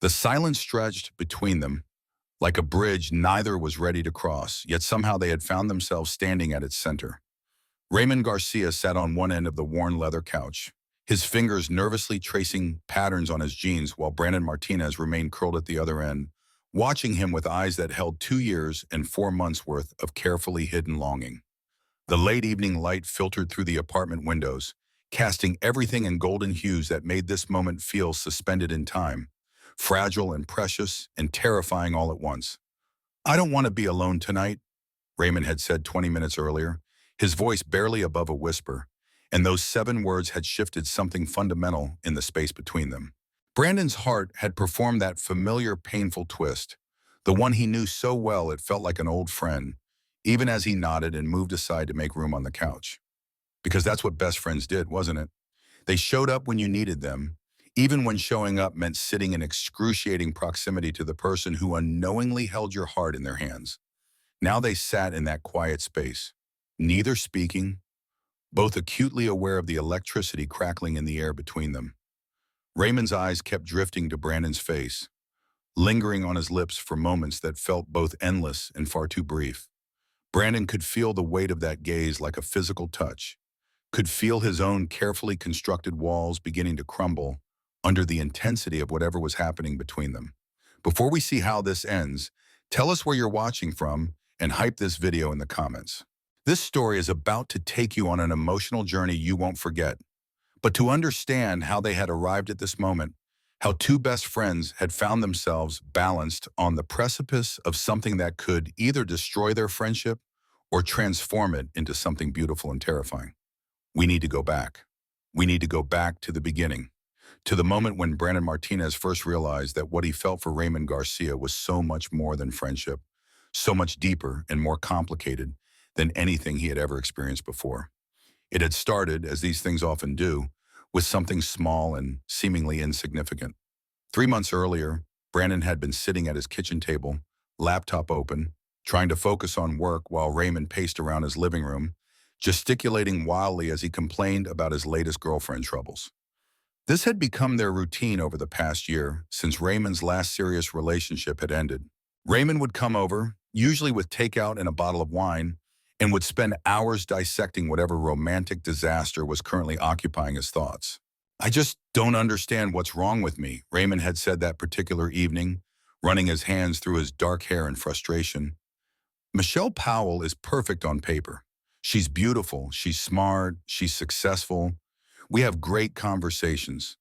The silence stretched between them like a bridge neither was ready to cross, yet somehow they had found themselves standing at its center. Raymond Garcia sat on one end of the worn leather couch, his fingers nervously tracing patterns on his jeans while Brandon Martinez remained curled at the other end, watching him with eyes that held 2 years and 4 months worth of carefully hidden longing. The late evening light filtered through the apartment windows, casting everything in golden hues that made this moment feel suspended in time, fragile and precious and terrifying all at once. "I don't want to be alone tonight," Raymond had said 20 minutes earlier, his voice barely above a whisper, and those 7 words had shifted something fundamental in the space between them. Brandon's heart had performed that familiar painful twist, the one he knew so well it felt like an old friend, even as he nodded and moved aside to make room on the couch. Because that's what best friends did, wasn't it? They showed up when you needed them, even when showing up meant sitting in excruciating proximity to the person who unknowingly held your heart in their hands. Now they sat in that quiet space, neither speaking, both acutely aware of the electricity crackling in the air between them. Raymond's eyes kept drifting to Brandon's face, lingering on his lips for moments that felt both endless and far too brief. Brandon could feel the weight of that gaze like a physical touch, could feel his own carefully constructed walls beginning to crumble under the intensity of whatever was happening between them. Before we see how this ends, tell us where you're watching from and hype this video in the comments. This story is about to take you on an emotional journey you won't forget. But to understand how they had arrived at this moment, how two best friends had found themselves balanced on the precipice of something that could either destroy their friendship or transform it into something beautiful and terrifying, we need to go back. We need to go back to the beginning, to the moment when Brandon Martinez first realized that what he felt for Raymond Garcia was so much more than friendship, so much deeper and more complicated than anything he had ever experienced before. It had started, as these things often do, with something small and seemingly insignificant. 3 months earlier, Brandon had been sitting at his kitchen table, laptop open, trying to focus on work while Raymond paced around his living room, gesticulating wildly as he complained about his latest girlfriend troubles. This had become their routine over the past year, since Raymond's last serious relationship had ended. Raymond would come over, usually with takeout and a bottle of wine, and would spend hours dissecting whatever romantic disaster was currently occupying his thoughts. "I just don't understand what's wrong with me," Raymond had said that particular evening, running his hands through his dark hair in frustration. "Michelle Powell is perfect on paper. She's beautiful, she's smart, she's successful. We have great conversations.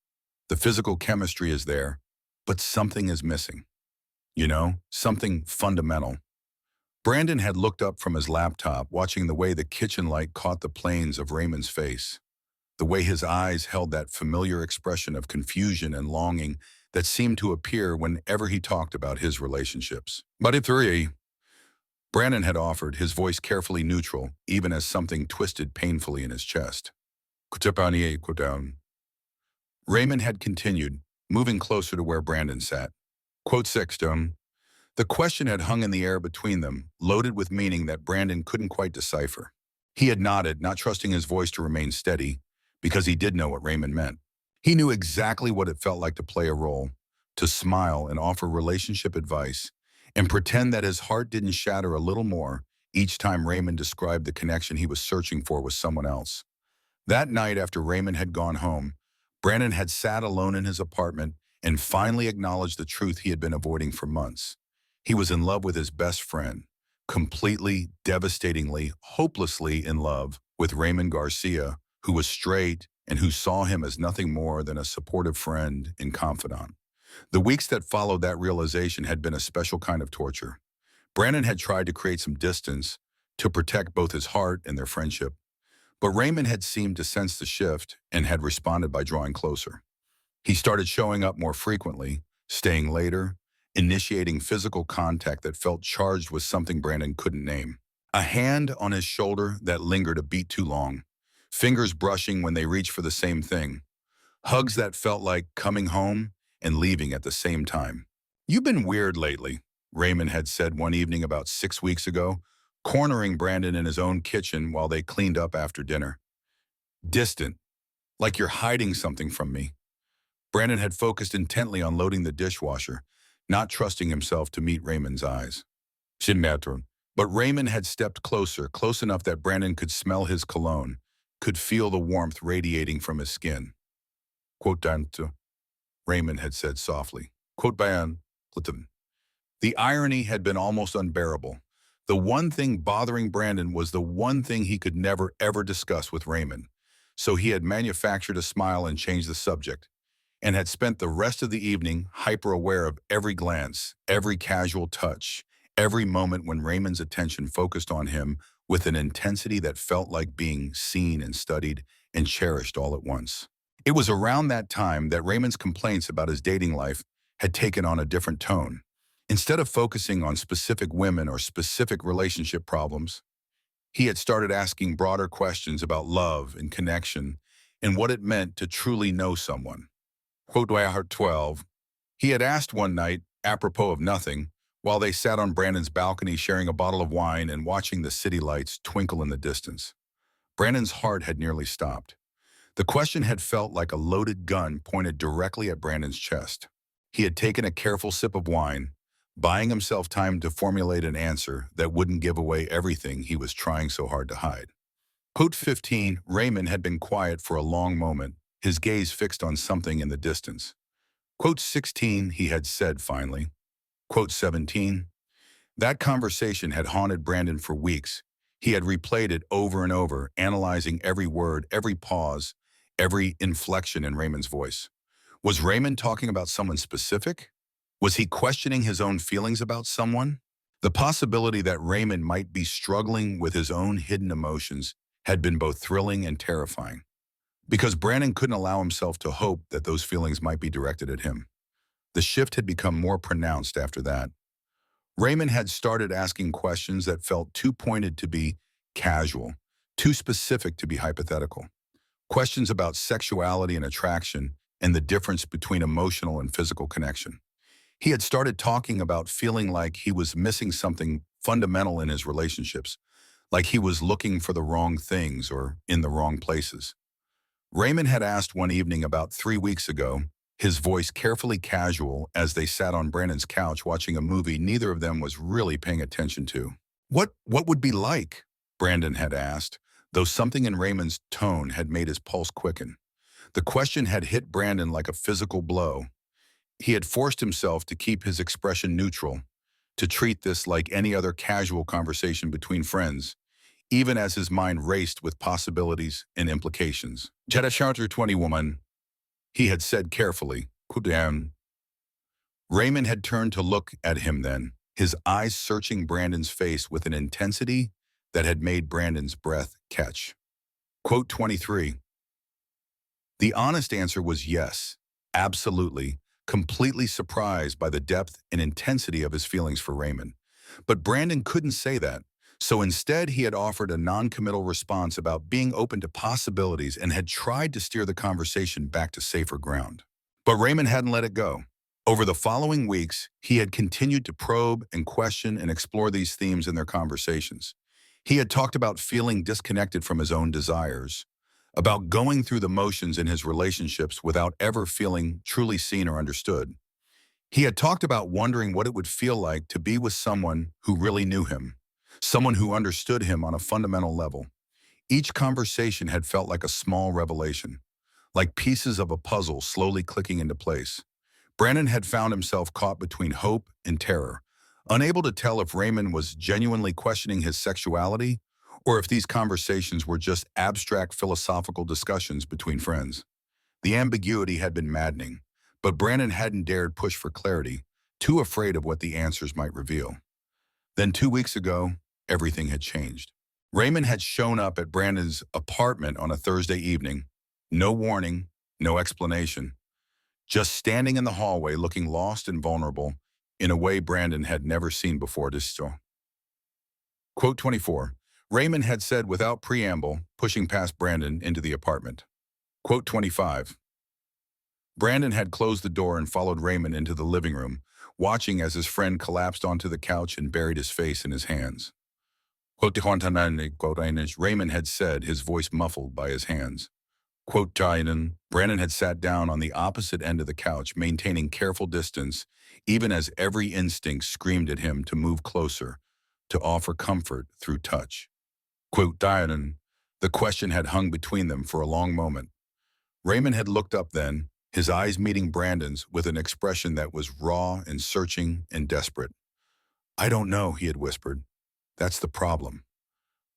The physical chemistry is there, but something is missing. Something fundamental." Brandon had looked up from his laptop, watching the way the kitchen light caught the planes of Raymond's face, the way his eyes held that familiar expression of confusion and longing that seemed to appear whenever he talked about his relationships. "But if three," Brandon had offered, his voice carefully neutral, even as something twisted painfully in his chest. "Down." Raymond had continued, moving closer to where Brandon sat. Quote sextum. The question had hung in the air between them, loaded with meaning that Brandon couldn't quite decipher. He had nodded, not trusting his voice to remain steady, because he did know what Raymond meant. He knew exactly what it felt like to play a role, to smile and offer relationship advice, and pretend that his heart didn't shatter a little more each time Raymond described the connection he was searching for with someone else. That night after Raymond had gone home, Brandon had sat alone in his apartment and finally acknowledged the truth he had been avoiding for months. He was in love with his best friend, completely, devastatingly, hopelessly in love with Raymond Garcia, who was straight and who saw him as nothing more than a supportive friend and confidant. The weeks that followed that realization had been a special kind of torture. Brandon had tried to create some distance to protect both his heart and their friendship, but Raymond had seemed to sense the shift and had responded by drawing closer. He started showing up more frequently, staying later, initiating physical contact that felt charged with something Brandon couldn't name. A hand on his shoulder that lingered a beat too long, fingers brushing when they reached for the same thing, hugs that felt like coming home and leaving at the same time. "You've been weird lately," Raymond had said one evening about 6 weeks ago, cornering Brandon in his own kitchen while they cleaned up after dinner. "Distant, like you're hiding something from me." Brandon had focused intently on loading the dishwasher, not trusting himself to meet Raymond's eyes. Shinmatron. But Raymond had stepped closer, close enough that Brandon could smell his cologne, could feel the warmth radiating from his skin. Quote Danto, Raymond had said softly. Quote Bayan, Platon. The irony had been almost unbearable. The one thing bothering Brandon was the one thing he could never ever discuss with Raymond. So he had manufactured a smile and changed the subject, and had spent the rest of the evening hyper-aware of every glance, every casual touch, every moment when Raymond's attention focused on him with an intensity that felt like being seen and studied and cherished all at once. It was around that time that Raymond's complaints about his dating life had taken on a different tone. Instead of focusing on specific women or specific relationship problems, he had started asking broader questions about love and connection and what it meant to truly know someone. Quote 12, he had asked one night, apropos of nothing, while they sat on Brandon's balcony sharing a bottle of wine and watching the city lights twinkle in the distance. Brandon's heart had nearly stopped. The question had felt like a loaded gun pointed directly at Brandon's chest. He had taken a careful sip of wine, buying himself time to formulate an answer that wouldn't give away everything he was trying so hard to hide. Quote 15, Raymond had been quiet for a long moment, his gaze fixed on something in the distance. Quote 16, he had said finally. Quote 17, that conversation had haunted Brandon for weeks. He had replayed it over and over, analyzing every word, every pause, every inflection in Raymond's voice. Was Raymond talking about someone specific? Was he questioning his own feelings about someone? The possibility that Raymond might be struggling with his own hidden emotions had been both thrilling and terrifying, because Brandon couldn't allow himself to hope that those feelings might be directed at him. The shift had become more pronounced after that. Raymond had started asking questions that felt too pointed to be casual, too specific to be hypothetical. Questions about sexuality and attraction and the difference between emotional and physical connection. He had started talking about feeling like he was missing something fundamental in his relationships, like he was looking for the wrong things or in the wrong places. Raymond had asked one evening about 3 weeks ago, his voice carefully casual as they sat on Brandon's couch watching a movie neither of them was really paying attention to. What would be like? Brandon had asked, though something in Raymond's tone had made his pulse quicken. The question had hit Brandon like a physical blow. He had forced himself to keep his expression neutral, to treat this like any other casual conversation between friends, even as his mind raced with possibilities and implications. Jetta Charter 20 woman, he had said carefully, "Cool down." Raymond had turned to look at him then, his eyes searching Brandon's face with an intensity that had made Brandon's breath catch. Quote 23. The honest answer was yes, absolutely, completely surprised by the depth and intensity of his feelings for Raymond. But Brandon couldn't say that, so instead he had offered a non-committal response about being open to possibilities and had tried to steer the conversation back to safer ground. But Raymond hadn't let it go. Over the following weeks, he had continued to probe and question and explore these themes in their conversations. He had talked about feeling disconnected from his own desires, about going through the motions in his relationships without ever feeling truly seen or understood. He had talked about wondering what it would feel like to be with someone who really knew him, someone who understood him on a fundamental level. Each conversation had felt like a small revelation, like pieces of a puzzle slowly clicking into place. Brandon had found himself caught between hope and terror, unable to tell if Raymond was genuinely questioning his sexuality or if these conversations were just abstract philosophical discussions between friends. The ambiguity had been maddening, but Brandon hadn't dared push for clarity, too afraid of what the answers might reveal. Then 2 weeks ago, everything had changed. Raymond had shown up at Brandon's apartment on a Thursday evening. No warning, no explanation. Just standing in the hallway looking lost and vulnerable in a way Brandon had never seen before. Quote 24. Raymond had said without preamble, pushing past Brandon into the apartment. Quote 25. Brandon had closed the door and followed Raymond into the living room, watching as his friend collapsed onto the couch and buried his face in his hands. Quote Raymond had said, his voice muffled by his hands. Quote Dinan, Brandon had sat down on the opposite end of the couch, maintaining careful distance, even as every instinct screamed at him to move closer, to offer comfort through touch. Quote Dinan, the question had hung between them for a long moment. Raymond had looked up then, his eyes meeting Brandon's with an expression that was raw and searching and desperate. I don't know, he had whispered. That's the problem.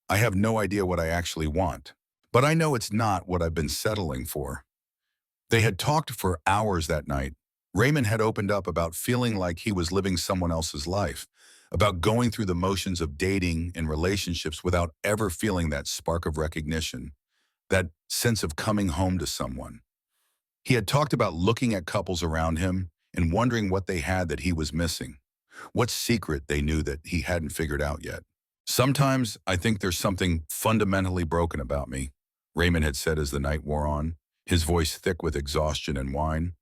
I have no idea what I actually want. But I know it's not what I've been settling for. They had talked for hours that night. Raymond had opened up about feeling like he was living someone else's life, about going through the motions of dating and relationships without ever feeling that spark of recognition, that sense of coming home to someone. He had talked about looking at couples around him and wondering what they had that he was missing, what secret they knew that he hadn't figured out yet. Sometimes I think there's something fundamentally broken about me, Raymond had said as the night wore on, his voice thick with exhaustion and wine.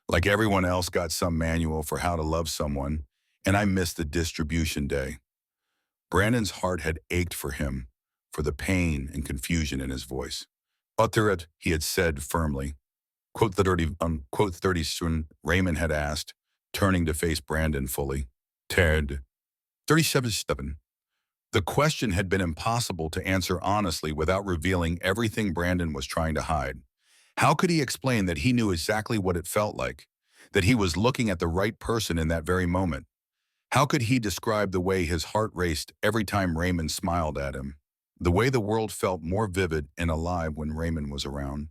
Like everyone else got some manual for how to love someone, and I missed the distribution day. Brandon's heart had ached for him, for the pain and confusion in his voice. Utter it, he had said firmly. Quote 30 soon, Raymond had asked, turning to face Brandon fully. Ted. 37. The question had been impossible to answer honestly without revealing everything Brandon was trying to hide. How could he explain that he knew exactly what it felt like, that he was looking at the right person in that very moment? How could he describe the way his heart raced every time Raymond smiled at him? The way the world felt more vivid and alive when Raymond was around?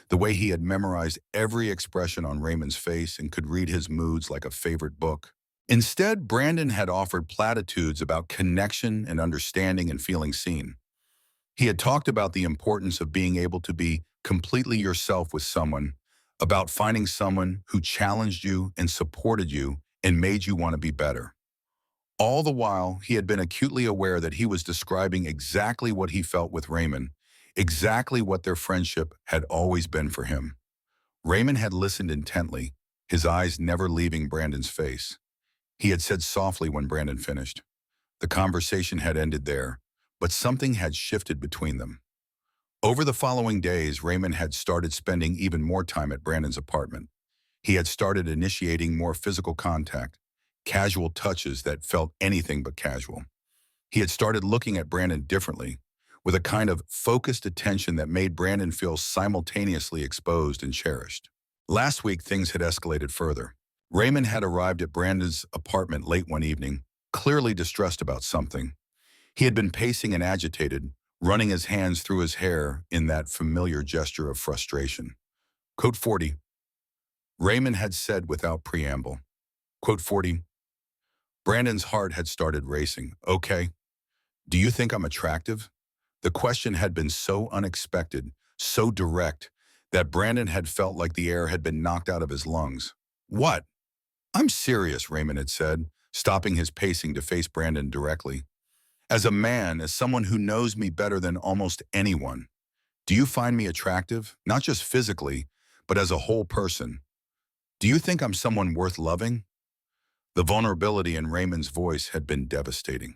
The way he had memorized every expression on Raymond's face and could read his moods like a favorite book? Instead, Brandon had offered platitudes about connection and understanding and feeling seen. He had talked about the importance of being able to be completely yourself with someone, about finding someone who challenged you and supported you and made you want to be better. All the while, he had been acutely aware that he was describing exactly what he felt with Raymond, exactly what their friendship had always been for him. Raymond had listened intently, his eyes never leaving Brandon's face. He had said softly when Brandon finished. The conversation had ended there, but something had shifted between them. Over the following days, Raymond had started spending even more time at Brandon's apartment. He had started initiating more physical contact, casual touches that felt anything but casual. He had started looking at Brandon differently, with a kind of focused attention that made Brandon feel simultaneously exposed and cherished. Last week, things had escalated further. Raymond had arrived at Brandon's apartment late one evening, clearly distressed about something. He had been pacing and agitated, running his hands through his hair in that familiar gesture of frustration. Quote 40. Raymond had said without preamble. Quote 40. Brandon's heart had started racing. Okay. Do you think I'm attractive? The question had been so unexpected, so direct, that Brandon had felt like the air had been knocked out of his lungs. What? I'm serious, Raymond had said, stopping his pacing to face Brandon directly. As a man, as someone who knows me better than almost anyone, do you find me attractive, not just physically, but as a whole person? Do you think I'm someone worth loving? The vulnerability in Raymond's voice had been devastating.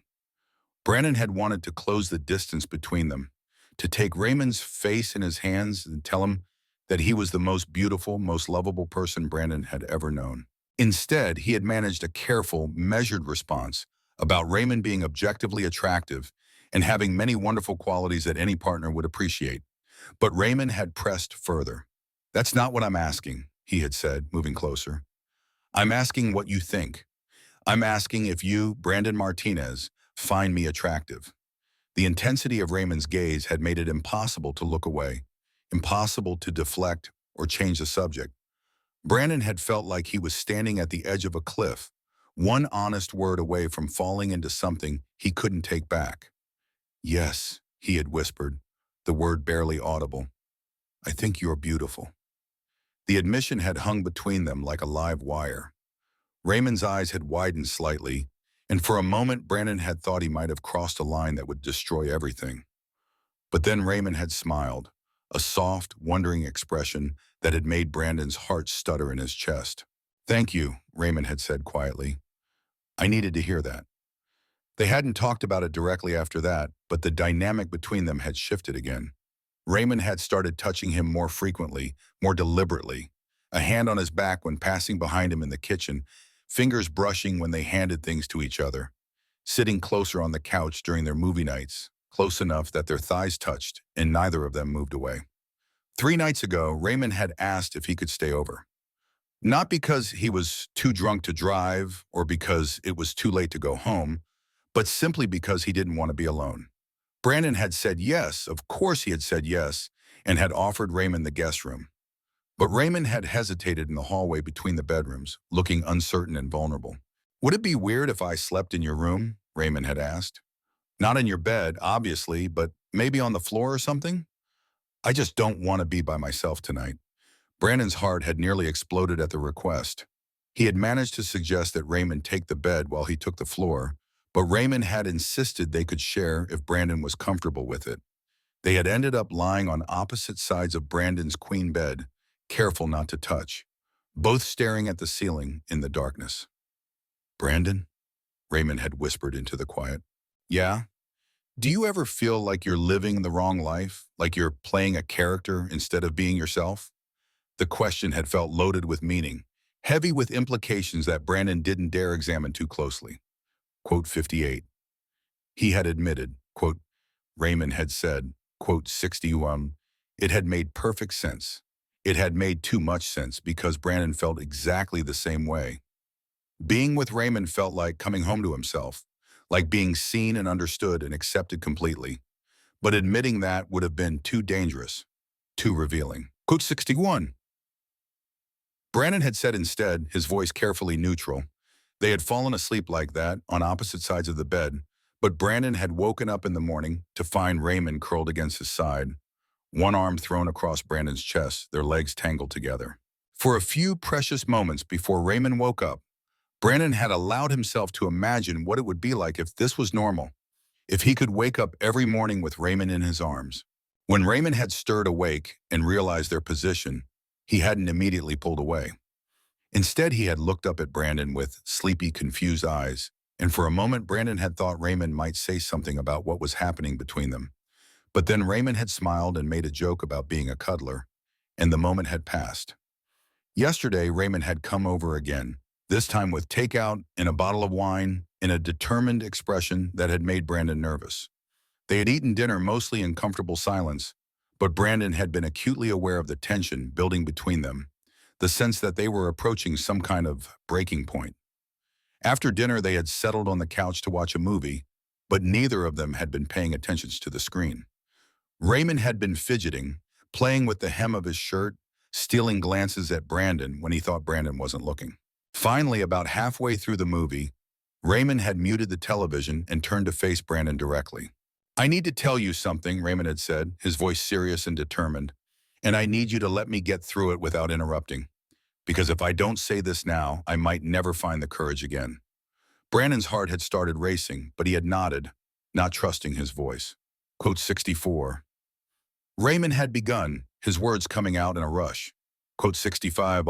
Brandon had wanted to close the distance between them, to take Raymond's face in his hands and tell him that he was the most beautiful, most lovable person Brandon had ever known. Instead, he had managed a careful, measured response about Raymond being objectively attractive and having many wonderful qualities that any partner would appreciate. But Raymond had pressed further. That's not what I'm asking, he had said, moving closer. I'm asking what you think. I'm asking if you, Brandon Martinez, find me attractive. The intensity of Raymond's gaze had made it impossible to look away, impossible to deflect or change the subject. Brandon had felt like he was standing at the edge of a cliff, one honest word away from falling into something he couldn't take back. Yes, he had whispered, the word barely audible. I think you're beautiful. The admission had hung between them like a live wire. Raymond's eyes had widened slightly, and for a moment Brandon had thought he might have crossed a line that would destroy everything. But then Raymond had smiled, a soft, wondering expression that had made Brandon's heart stutter in his chest. Thank you, Raymond had said quietly. I needed to hear that. They hadn't talked about it directly after that, but the dynamic between them had shifted again. Raymond had started touching him more frequently, more deliberately, a hand on his back when passing behind him in the kitchen, fingers brushing when they handed things to each other, sitting closer on the couch during their movie nights, close enough that their thighs touched and neither of them moved away. 3 nights ago, Raymond had asked if he could stay over. Not because he was too drunk to drive or because it was too late to go home, but simply because he didn't want to be alone. Brandon had said yes, of course he had said yes, and had offered Raymond the guest room. But Raymond had hesitated in the hallway between the bedrooms, looking uncertain and vulnerable. "Would it be weird if I slept in your room?" Raymond had asked. "Not in your bed, obviously, but maybe on the floor or something? I just don't want to be by myself tonight." Brandon's heart had nearly exploded at the request. He had managed to suggest that Raymond take the bed while he took the floor, but Raymond had insisted they could share if Brandon was comfortable with it. They had ended up lying on opposite sides of Brandon's queen bed, careful not to touch, both staring at the ceiling in the darkness. "Brandon?" Raymond had whispered into the quiet. "Yeah? Do you ever feel like you're living the wrong life, like you're playing a character instead of being yourself?" The question had felt loaded with meaning, heavy with implications that Brandon didn't dare examine too closely. Quote 58. He had admitted, quote, Raymond had said, quote 61, it had made perfect sense. It had made too much sense because Brandon felt exactly the same way. Being with Raymond felt like coming home to himself, like being seen and understood and accepted completely. But admitting that would have been too dangerous, too revealing. Quote 61. Brandon had said instead, his voice carefully neutral. They had fallen asleep like that, on opposite sides of the bed, but Brandon had woken up in the morning to find Raymond curled against his side, one arm thrown across Brandon's chest, their legs tangled together. For a few precious moments before Raymond woke up, Brandon had allowed himself to imagine what it would be like if this was normal, if he could wake up every morning with Raymond in his arms. When Raymond had stirred awake and realized their position, he hadn't immediately pulled away. Instead, he had looked up at Brandon with sleepy, confused eyes, and for a moment Brandon had thought Raymond might say something about what was happening between them. But then Raymond had smiled and made a joke about being a cuddler, and the moment had passed. Yesterday, Raymond had come over again, this time with takeout and a bottle of wine and a determined expression that had made Brandon nervous. They had eaten dinner mostly in comfortable silence, but Brandon had been acutely aware of the tension building between them, the sense that they were approaching some kind of breaking point. After dinner, they had settled on the couch to watch a movie, but neither of them had been paying attention to the screen. Raymond had been fidgeting, playing with the hem of his shirt, stealing glances at Brandon when he thought Brandon wasn't looking. Finally, about halfway through the movie, Raymond had muted the television and turned to face Brandon directly. "I need to tell you something," Raymond had said, his voice serious and determined, "and I need you to let me get through it without interrupting. Because if I don't say this now, I might never find the courage again." Brandon's heart had started racing, but he had nodded, not trusting his voice. Quote 64. Raymond had begun, his words coming out in a rush. Quote 65.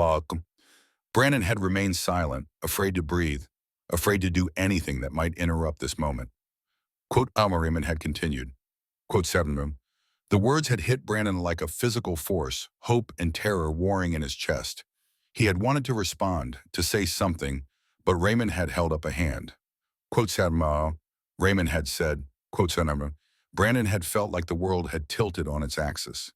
Brandon had remained silent, afraid to breathe, afraid to do anything that might interrupt this moment. Quote Raymond had continued. Quote 7. The words had hit Brandon like a physical force, hope and terror warring in his chest. He had wanted to respond, to say something, but Raymond had held up a hand. Quote 7. Raymond had said, quote 7. Brandon had felt like the world had tilted on its axis.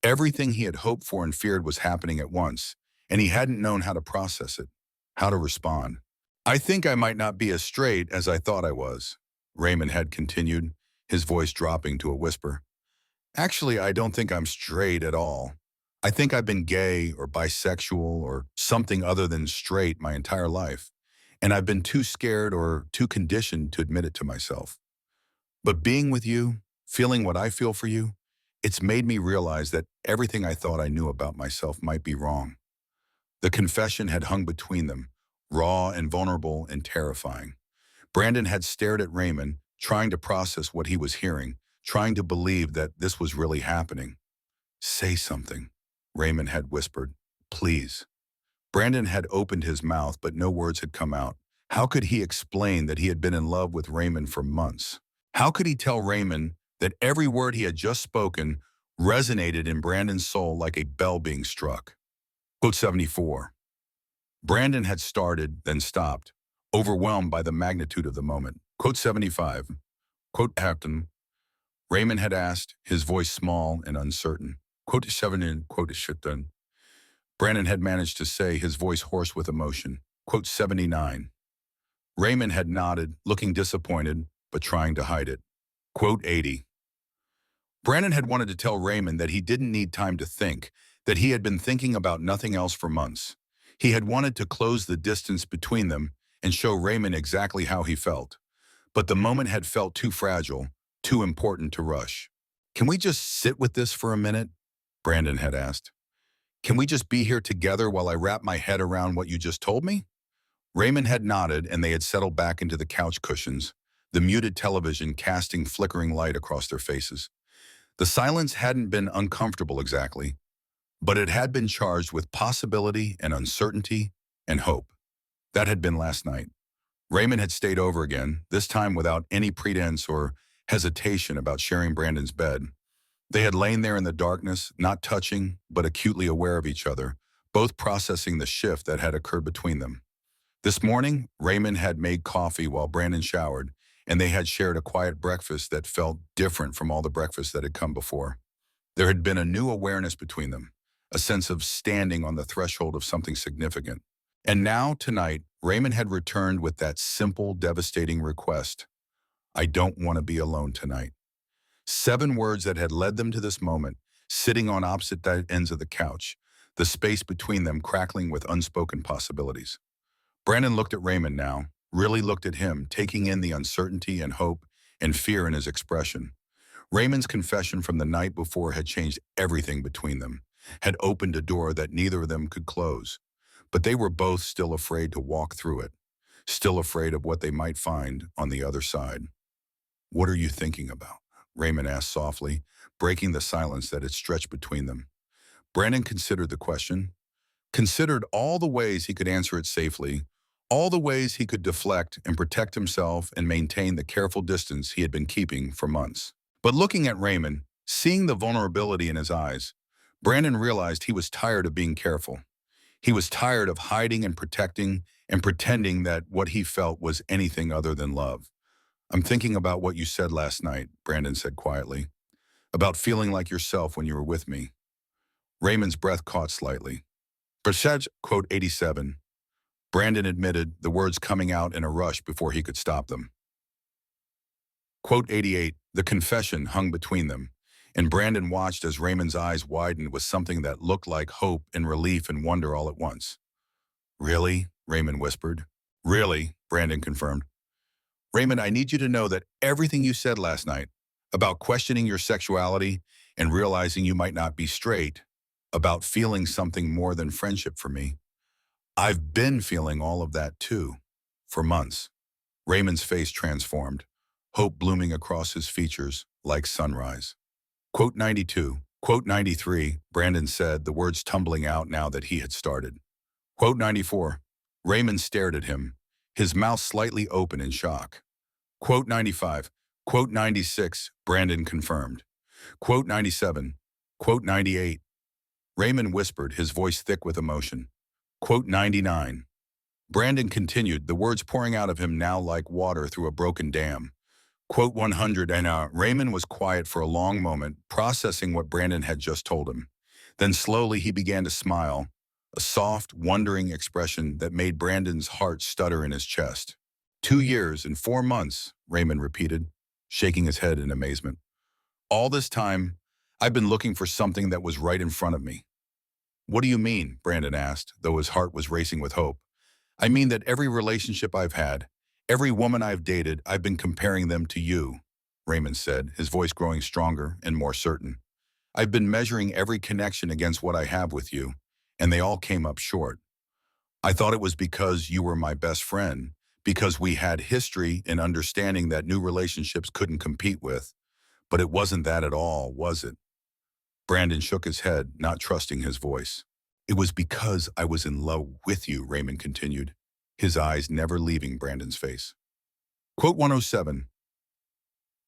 Everything he had hoped for and feared was happening at once, and he hadn't known how to process it, how to respond. "I think I might not be as straight as I thought I was," Raymond had continued, his voice dropping to a whisper. "Actually, I don't think I'm straight at all. I think I've been gay or bisexual or something other than straight my entire life, and I've been too scared or too conditioned to admit it to myself. But being with you, feeling what I feel for you, it's made me realize that everything I thought I knew about myself might be wrong." The confession had hung between them, raw and vulnerable and terrifying. Brandon had stared at Raymond, trying to process what he was hearing, trying to believe that this was really happening. "Say something," Raymond had whispered. "Please." Brandon had opened his mouth, but no words had come out. How could he explain that he had been in love with Raymond for months? How could he tell Raymond that every word he had just spoken resonated in Brandon's soul like a bell being struck. Quote 74. Brandon had started, then stopped, overwhelmed by the magnitude of the moment. Quote 75. Quote Captain. Raymond had asked, his voice small and uncertain. Quote 7. Quote Shitton. Brandon had managed to say, his voice hoarse with emotion. Quote 79. Raymond had nodded, looking disappointed, but trying to hide it. Quote 80. Brandon had wanted to tell Raymond that he didn't need time to think, that he had been thinking about nothing else for months. He had wanted to close the distance between them and show Raymond exactly how he felt. But the moment had felt too fragile, too important to rush. Can we just sit with this for a minute? Brandon had asked. Can we just be here together while I wrap my head around what you just told me? Raymond had nodded and they had settled back into the couch cushions, the muted television casting flickering light across their faces. The silence hadn't been uncomfortable exactly, but it had been charged with possibility and uncertainty and hope. That had been last night. Raymond had stayed over again, this time without any pretense or hesitation about sharing Brandon's bed. They had lain there in the darkness, not touching, but acutely aware of each other, both processing the shift that had occurred between them. This morning, Raymond had made coffee while Brandon showered, and they had shared a quiet breakfast that felt different from all the breakfasts that had come before. There had been a new awareness between them, a sense of standing on the threshold of something significant. And now, tonight, Raymond had returned with that simple, devastating request. I don't want to be alone tonight. 7 words that had led them to this moment, sitting on opposite ends of the couch, the space between them crackling with unspoken possibilities. Brandon looked at Raymond now, really looked at him, taking in the uncertainty and hope and fear in his expression. Raymond's confession from the night before had changed everything between them, had opened a door that neither of them could close. But they were both still afraid to walk through it, still afraid of what they might find on the other side. What are you thinking about? Raymond asked softly, breaking the silence that had stretched between them. Brandon considered the question, considered all the ways he could answer it safely, all the ways he could deflect and protect himself and maintain the careful distance he had been keeping for months. But looking at Raymond, seeing the vulnerability in his eyes, Brandon realized he was tired of being careful. He was tired of hiding and protecting and pretending that what he felt was anything other than love. I'm thinking about what you said last night, Brandon said quietly, about feeling like yourself when you were with me. Raymond's breath caught slightly. Perched, quote 87. Brandon admitted, the words coming out in a rush before he could stop them. Quote 88, the confession hung between them, and Brandon watched as Raymond's eyes widened with something that looked like hope and relief and wonder all at once. Really? Raymond whispered. Really? Brandon confirmed. Raymond, I need you to know that everything you said last night about questioning your sexuality and realizing you might not be straight, about feeling something more than friendship for me, I've been feeling all of that too, for months. Raymond's face transformed, hope blooming across his features like sunrise. Quote 92, quote 93, Brandon said, the words tumbling out now that he had started. Quote 94, Raymond stared at him, his mouth slightly open in shock. Quote 95, quote 96, Brandon confirmed. Quote 97, quote 98. Raymond whispered, his voice thick with emotion. Quote 99. Brandon continued, the words pouring out of him now like water through a broken dam. Quote 100, and Raymond was quiet for a long moment, processing what Brandon had just told him. Then slowly he began to smile, a soft, wondering expression that made Brandon's heart stutter in his chest. 2 years and 4 months, Raymond repeated, shaking his head in amazement. All this time, I've been looking for something that was right in front of me. What do you mean? Brandon asked, though his heart was racing with hope. I mean that every relationship I've had, every woman I've dated, I've been comparing them to you, Raymond said, his voice growing stronger and more certain. I've been measuring every connection against what I have with you, and they all came up short. I thought it was because you were my best friend, because we had history and understanding that new relationships couldn't compete with. But it wasn't that at all, was it? Brandon shook his head, not trusting his voice. It was because I was in love with you, Raymond continued, his eyes never leaving Brandon's face. Quote 107.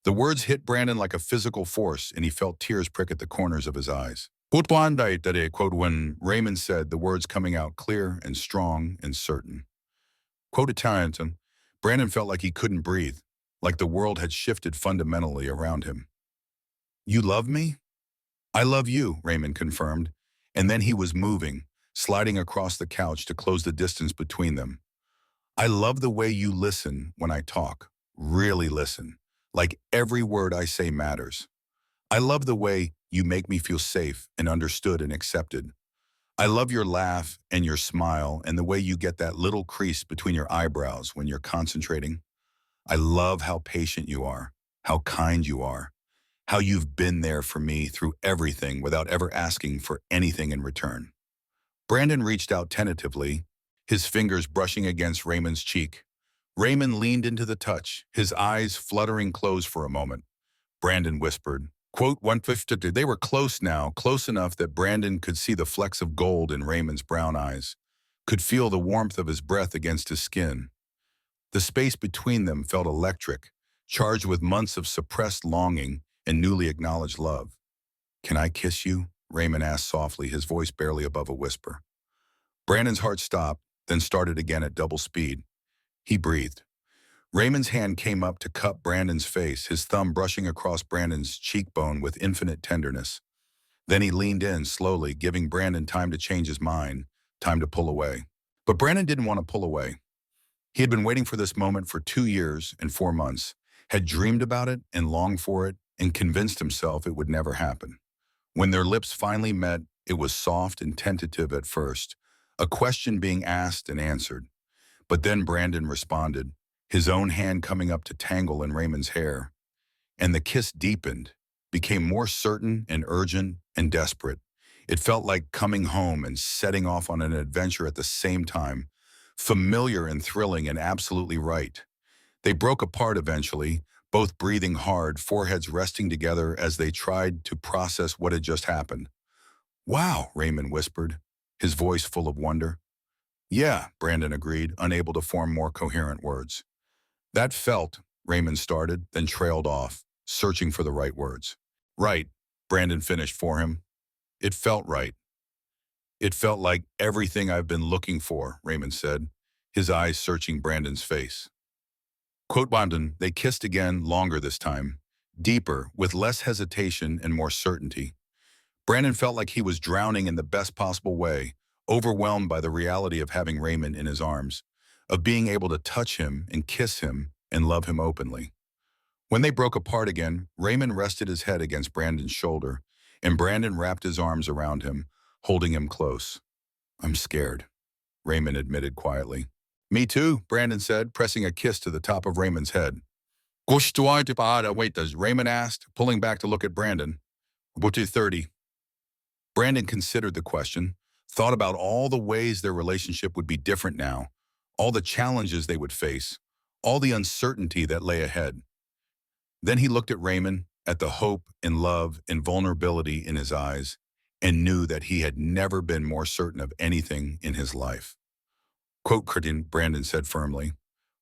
The words hit Brandon like a physical force, and he felt tears prick at the corners of his eyes. Quote one night that quote when Raymond said the words coming out clear and strong and certain. Quote at Tarrington, Brandon felt like he couldn't breathe, like the world had shifted fundamentally around him. You love me? I love you, Raymond confirmed, and then he was moving, sliding across the couch to close the distance between them. I love the way you listen when I talk, really listen, like every word I say matters. I love the way you make me feel safe and understood and accepted. I love your laugh and your smile and the way you get that little crease between your eyebrows when you're concentrating. I love how patient you are, how kind you are, how you've been there for me through everything without ever asking for anything in return. Brandon reached out tentatively, his fingers brushing against Raymond's cheek. Raymond leaned into the touch, his eyes fluttering closed for a moment. Brandon whispered, quote, 150. They were close now, close enough that Brandon could see the flecks of gold in Raymond's brown eyes, could feel the warmth of his breath against his skin. The space between them felt electric, charged with months of suppressed longing and newly acknowledged love. Can I kiss you? Raymond asked softly, his voice barely above a whisper. Brandon's heart stopped, then started again at double speed. He breathed. Raymond's hand came up to cup Brandon's face, his thumb brushing across Brandon's cheekbone with infinite tenderness. Then he leaned in slowly, giving Brandon time to change his mind, time to pull away. But Brandon didn't want to pull away. He had been waiting for this moment for 2 years and 4 months, had dreamed about it and longed for it, and convinced himself it would never happen. When their lips finally met, it was soft and tentative at first, a question being asked and answered. But then Brandon responded, his own hand coming up to tangle in Raymond's hair. And the kiss deepened, became more certain and urgent and desperate. It felt like coming home and setting off on an adventure at the same time, familiar and thrilling and absolutely right. They broke apart eventually, both breathing hard, foreheads resting together as they tried to process what had just happened. Wow, Raymond whispered, his voice full of wonder. Yeah, Brandon agreed, unable to form more coherent words. That felt, Raymond started, then trailed off, searching for the right words. Right, Brandon finished for him. It felt right. It felt like everything I've been looking for, Raymond said, his eyes searching Brandon's face. Quote Brandon, they kissed again, longer this time, deeper, with less hesitation and more certainty. Brandon felt like he was drowning in the best possible way, overwhelmed by the reality of having Raymond in his arms, of being able to touch him and kiss him and love him openly. When they broke apart again, Raymond rested his head against Brandon's shoulder, and Brandon wrapped his arms around him, holding him close. I'm scared, Raymond admitted quietly. Me too, Brandon said, pressing a kiss to the top of Raymond's head. Wait, does Raymond asked, pulling back to look at Brandon. About 30. Brandon considered the question, thought about all the ways their relationship would be different now, all the challenges they would face, all the uncertainty that lay ahead. Then he looked at Raymond, at the hope and love and vulnerability in his eyes, and knew that he had never been more certain of anything in his life. Quote, Brandon said firmly.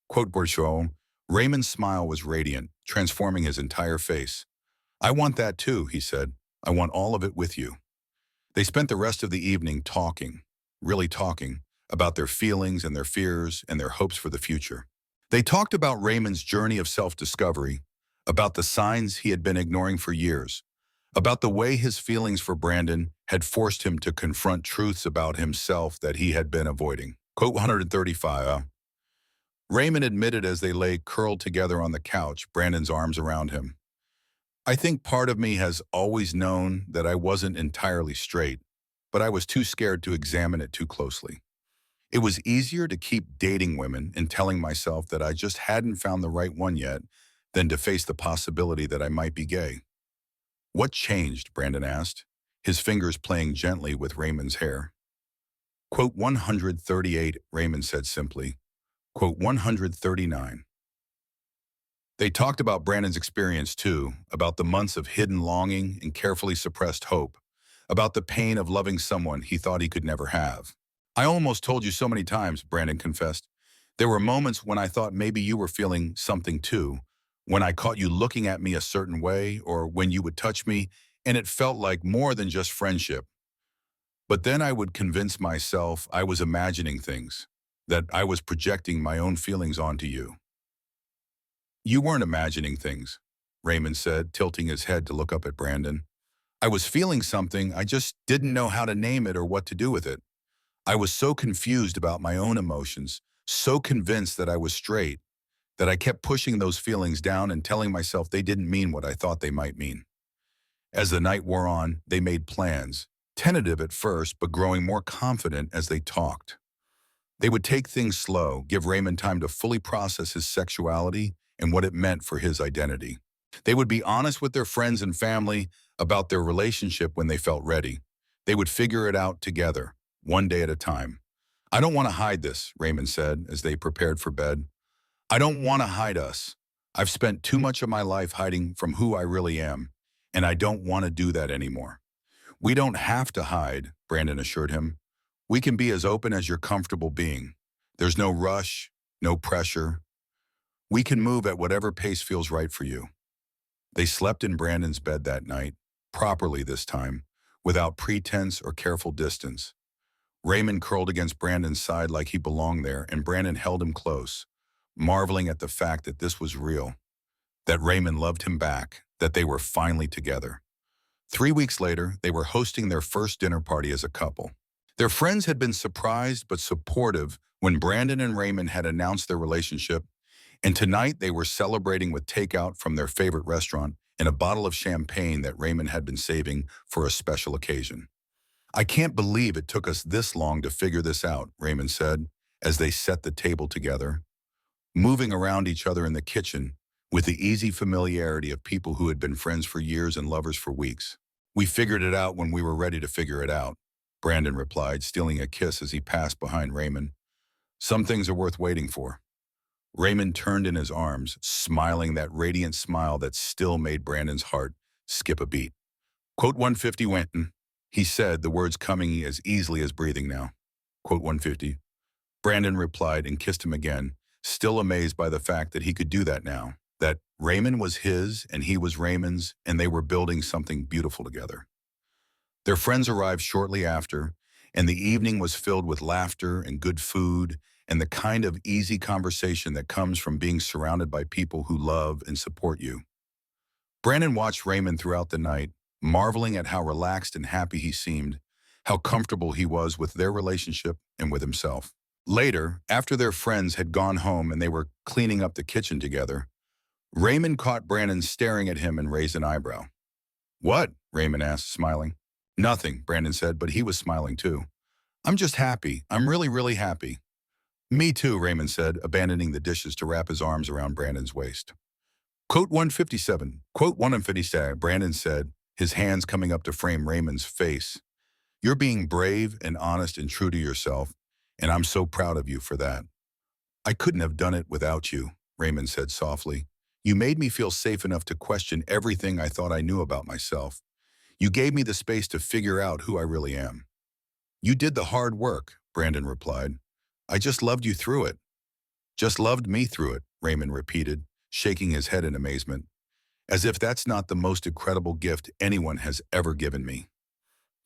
Quote, Borchot, Raymond's smile was radiant, transforming his entire face. I want that too, he said. I want all of it with you. They spent the rest of the evening talking, really talking, about their feelings and their fears and their hopes for the future. They talked about Raymond's journey of self-discovery, about the signs he had been ignoring for years, about the way his feelings for Brandon had forced him to confront truths about himself that he had been avoiding. Quote 135. Raymond admitted as they lay curled together on the couch, Brandon's arms around him. I think part of me has always known that I wasn't entirely straight, but I was too scared to examine it too closely. It was easier to keep dating women and telling myself that I just hadn't found the right one yet than to face the possibility that I might be gay. What changed? Brandon asked, his fingers playing gently with Raymond's hair. Quote 138, Raymond said simply. Quote 139. They talked about Brandon's experience too, about the months of hidden longing and carefully suppressed hope, about the pain of loving someone he thought he could never have. I almost told you so many times, Brandon confessed. There were moments when I thought maybe you were feeling something too, when I caught you looking at me a certain way or when you would touch me, and it felt like more than just friendship. But then I would convince myself I was imagining things, that I was projecting my own feelings onto you. You weren't imagining things, Raymond said, tilting his head to look up at Brandon. I was feeling something, I just didn't know how to name it or what to do with it. I was so confused about my own emotions, so convinced that I was straight, that I kept pushing those feelings down and telling myself they didn't mean what I thought they might mean. As the night wore on, they made plans, tentative at first, but growing more confident as they talked. They would take things slow, give Raymond time to fully process his sexuality and what it meant for his identity. They would be honest with their friends and family about their relationship when they felt ready. They would figure it out together, one day at a time. I don't want to hide this, Raymond said as they prepared for bed. I don't want to hide us. I've spent too much of my life hiding from who I really am, and I don't want to do that anymore. We don't have to hide, Brandon assured him. We can be as open as you're comfortable being. There's no rush, no pressure. We can move at whatever pace feels right for you. They slept in Brandon's bed that night, properly this time, without pretense or careful distance. Raymond curled against Brandon's side like he belonged there, and Brandon held him close, marveling at the fact that this was real, that Raymond loved him back, that they were finally together. 3 weeks later, they were hosting their first dinner party as a couple. Their friends had been surprised but supportive when Brandon and Raymond had announced their relationship, and tonight they were celebrating with takeout from their favorite restaurant and a bottle of champagne that Raymond had been saving for a special occasion. I can't believe it took us this long to figure this out, Raymond said, as they set the table together, moving around each other in the kitchen with the easy familiarity of people who had been friends for years and lovers for weeks. We figured it out when we were ready to figure it out, Brandon replied, stealing a kiss as he passed behind Raymond. Some things are worth waiting for. Raymond turned in his arms, smiling that radiant smile that still made Brandon's heart skip a beat. Quote 150 Winton, he said, the words coming as easily as breathing now. Quote 150. Brandon replied and kissed him again, still amazed by the fact that he could do that now, that Raymond was his and he was Raymond's, and they were building something beautiful together. Their friends arrived shortly after, and the evening was filled with laughter and good food and the kind of easy conversation that comes from being surrounded by people who love and support you. Brandon watched Raymond throughout the night, marveling at how relaxed and happy he seemed, how comfortable he was with their relationship and with himself. Later, after their friends had gone home and they were cleaning up the kitchen together, Raymond caught Brandon staring at him and raised an eyebrow. What? Raymond asked, smiling. Nothing, Brandon said, but he was smiling too. I'm just happy. I'm really, really happy. Me too, Raymond said, abandoning the dishes to wrap his arms around Brandon's waist. Quote 157. Quote 157, Brandon said, his hands coming up to frame Raymond's face. You're being brave and honest and true to yourself, and I'm so proud of you for that. I couldn't have done it without you, Raymond said softly. You made me feel safe enough to question everything I thought I knew about myself. You gave me the space to figure out who I really am. You did the hard work, Brandon replied. I just loved you through it. Just loved me through it, Raymond repeated, shaking his head in amazement, as if that's not the most incredible gift anyone has ever given me.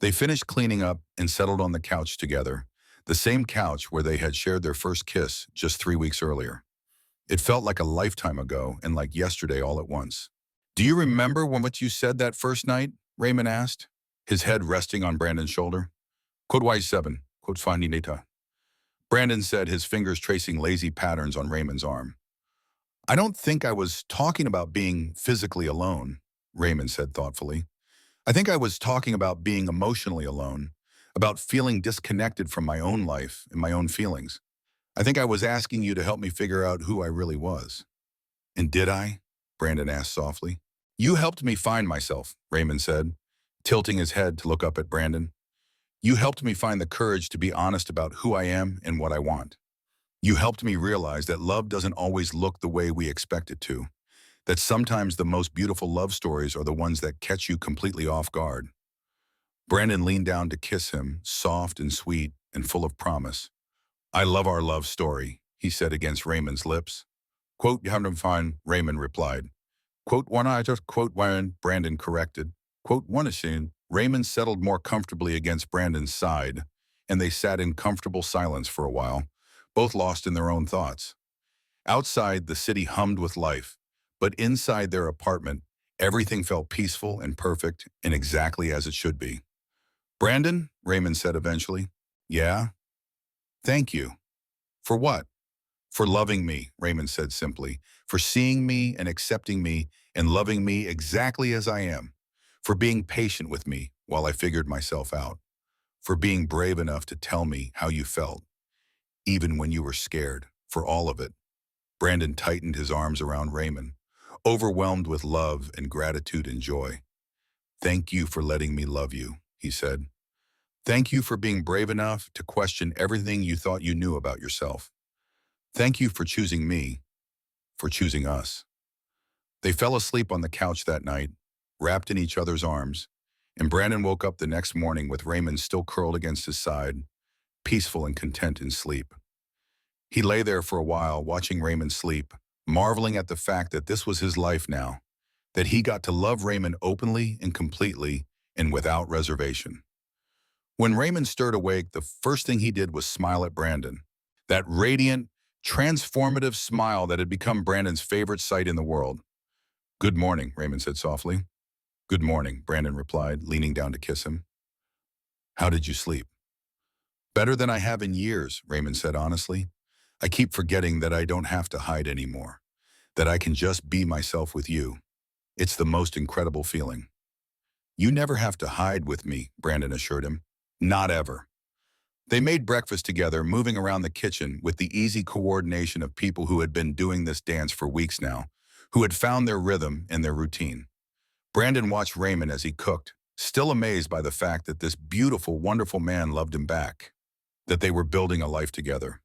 They finished cleaning up and settled on the couch together, the same couch where they had shared their first kiss just 3 weeks earlier. It felt like a lifetime ago and like yesterday all at once. Do you remember what you said that first night? Raymond asked, his head resting on Brandon's shoulder. Quote Y7, quote finding data. Brandon said, his fingers tracing lazy patterns on Raymond's arm. I don't think I was talking about being physically alone, Raymond said thoughtfully. I think I was talking about being emotionally alone, about feeling disconnected from my own life and my own feelings. I think I was asking you to help me figure out who I really was. And did I? Brandon asked softly. You helped me find myself, Raymond said, tilting his head to look up at Brandon. You helped me find the courage to be honest about who I am and what I want. You helped me realize that love doesn't always look the way we expect it to, that sometimes the most beautiful love stories are the ones that catch you completely off guard. Brandon leaned down to kiss him, soft and sweet and full of promise. I love our love story, he said against Raymond's lips. Quote, you haven't found, Raymond replied, Quote one I just quote when Brandon corrected. Quote one scene. Raymond settled more comfortably against Brandon's side, and they sat in comfortable silence for a while, both lost in their own thoughts. Outside, the city hummed with life, but inside their apartment, everything felt peaceful and perfect and exactly as it should be. Brandon, Raymond said eventually. Yeah? Thank you. For what? For loving me, Raymond said simply. For seeing me and accepting me and loving me exactly as I am. For being patient with me while I figured myself out. For being brave enough to tell me how you felt, even when you were scared. For all of it. Brandon tightened his arms around Raymond, overwhelmed with love and gratitude and joy. Thank you for letting me love you, he said. Thank you for being brave enough to question everything you thought you knew about yourself. Thank you for choosing me, for choosing us. They fell asleep on the couch that night, wrapped in each other's arms, and Brandon woke up the next morning with Raymond still curled against his side, peaceful and content in sleep. He lay there for a while, watching Raymond sleep, marveling at the fact that this was his life now, that he got to love Raymond openly and completely and without reservation. When Raymond stirred awake, the first thing he did was smile at Brandon. That radiant, transformative smile that had become Brandon's favorite sight in the world. Good morning, Raymond said softly. Good morning, Brandon replied, leaning down to kiss him. How did you sleep? Better than I have in years, Raymond said honestly. I keep forgetting that I don't have to hide anymore, that I can just be myself with you. It's the most incredible feeling. You never have to hide with me, Brandon assured him. Not ever. They made breakfast together, moving around the kitchen with the easy coordination of people who had been doing this dance for weeks now, who had found their rhythm and their routine. Brandon watched Raymond as he cooked, still amazed by the fact that this beautiful, wonderful man loved him back, that they were building a life together.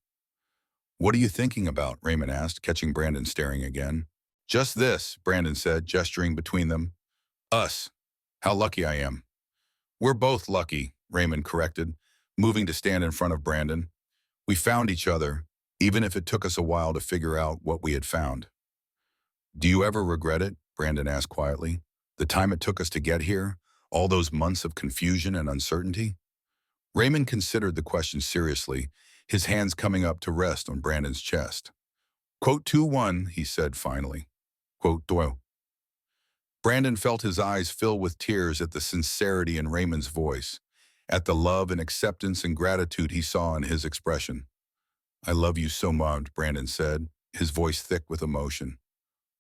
What are you thinking about? Raymond asked, catching Brandon staring again. Just this, Brandon said, gesturing between them. Us. How lucky I am. We're both lucky, Raymond corrected, moving to stand in front of Brandon. We found each other, even if it took us a while to figure out what we had found. Do you ever regret it? Brandon asked quietly. The time it took us to get here, all those months of confusion and uncertainty? Raymond considered the question seriously, his hands coming up to rest on Brandon's chest. Quote 2-1, he said finally. Quote 2. Brandon felt his eyes fill with tears at the sincerity in Raymond's voice, at the love and acceptance and gratitude he saw in his expression. I love you so much, Brandon said, his voice thick with emotion.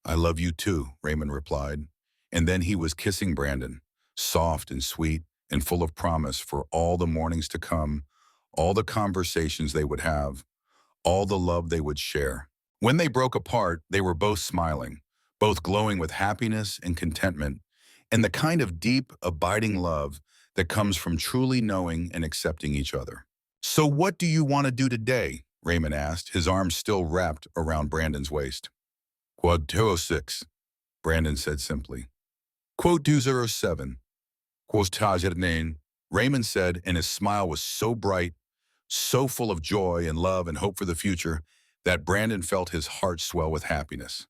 I love you too, Raymond replied. And then he was kissing Brandon, soft and sweet and full of promise for all the mornings to come, all the conversations they would have, all the love they would share. When they broke apart, they were both smiling, both glowing with happiness and contentment, and the kind of deep, abiding love that comes from truly knowing and accepting each other. So what do you want to do today? Raymond asked, his arms still wrapped around Brandon's waist. Quad 206, Brandon said simply. Quote 207, quote Tajadnain, Raymond said, and his smile was so bright, so full of joy and love and hope for the future, that Brandon felt his heart swell with happiness.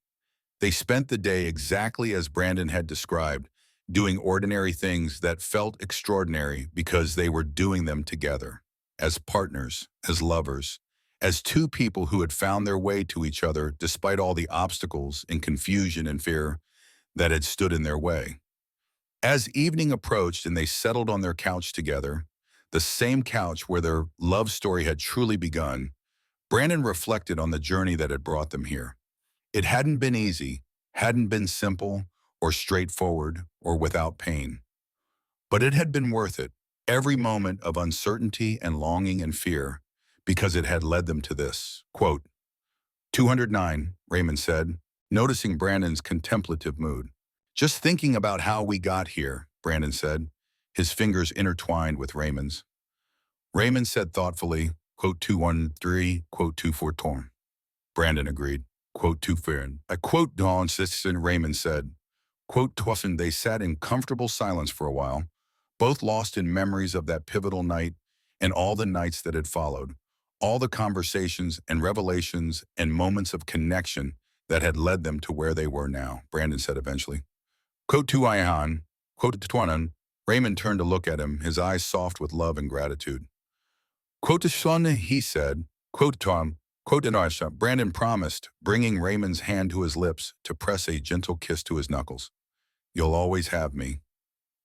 They spent the day exactly as Brandon had described, doing ordinary things that felt extraordinary because they were doing them together, as partners, as lovers, as two people who had found their way to each other despite all the obstacles and confusion and fear that had stood in their way. As evening approached and they settled on their couch together, the same couch where their love story had truly begun, Brandon reflected on the journey that had brought them here. It hadn't been easy, hadn't been simple or straightforward or without pain. But it had been worth it, every moment of uncertainty and longing and fear, because it had led them to this. Quote, 209, Raymond said, noticing Brandon's contemplative mood. Just thinking about how we got here, Brandon said, his fingers intertwined with Raymond's. Raymond said thoughtfully, quote 213, quote 242. Brandon agreed, quote 2 I quote Dawn Sisson, Raymond said, quote 12. They sat in comfortable silence for a while, both lost in memories of that pivotal night and all the nights that had followed, all the conversations and revelations and moments of connection that had led them to where they were now, Brandon said eventually. Quote to Ihan, quote to Twanan. Raymond turned to look at him, his eyes soft with love and gratitude. Quote to Sean, he said, quote to Tom, quote to Aisha. Brandon promised, bringing Raymond's hand to his lips to press a gentle kiss to his knuckles. You'll always have me.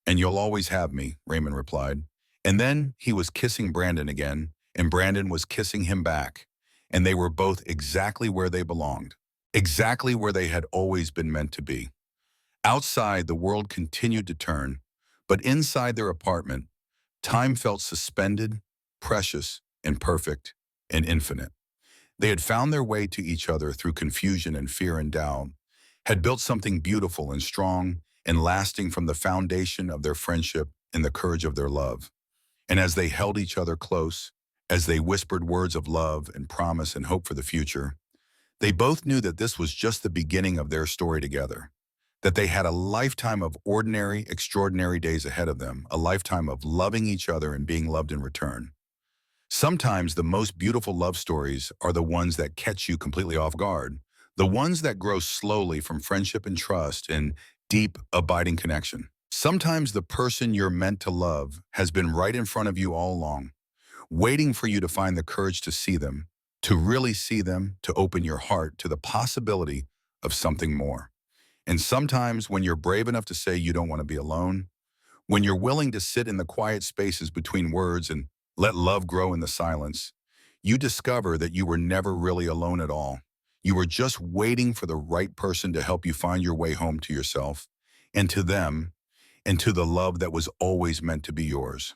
And you'll always have me, Raymond replied. And then he was kissing Brandon again, and Brandon was kissing him back. And they were both exactly where they belonged, exactly where they had always been meant to be. Outside, the world continued to turn, but inside their apartment, time felt suspended, precious, and perfect, and infinite. They had found their way to each other through confusion and fear and doubt, had built something beautiful and strong and lasting from the foundation of their friendship and the courage of their love. And as they held each other close, as they whispered words of love and promise and hope for the future, they both knew that this was just the beginning of their story together, that they had a lifetime of ordinary, extraordinary days ahead of them, a lifetime of loving each other and being loved in return. Sometimes the most beautiful love stories are the ones that catch you completely off guard, the ones that grow slowly from friendship and trust and deep, abiding connection. Sometimes the person you're meant to love has been right in front of you all along, waiting for you to find the courage to see them, to really see them, to open your heart to the possibility of something more. And sometimes when you're brave enough to say you don't want to be alone, when you're willing to sit in the quiet spaces between words and let love grow in the silence, you discover that you were never really alone at all. You were just waiting for the right person to help you find your way home to yourself and to them and to the love that was always meant to be yours.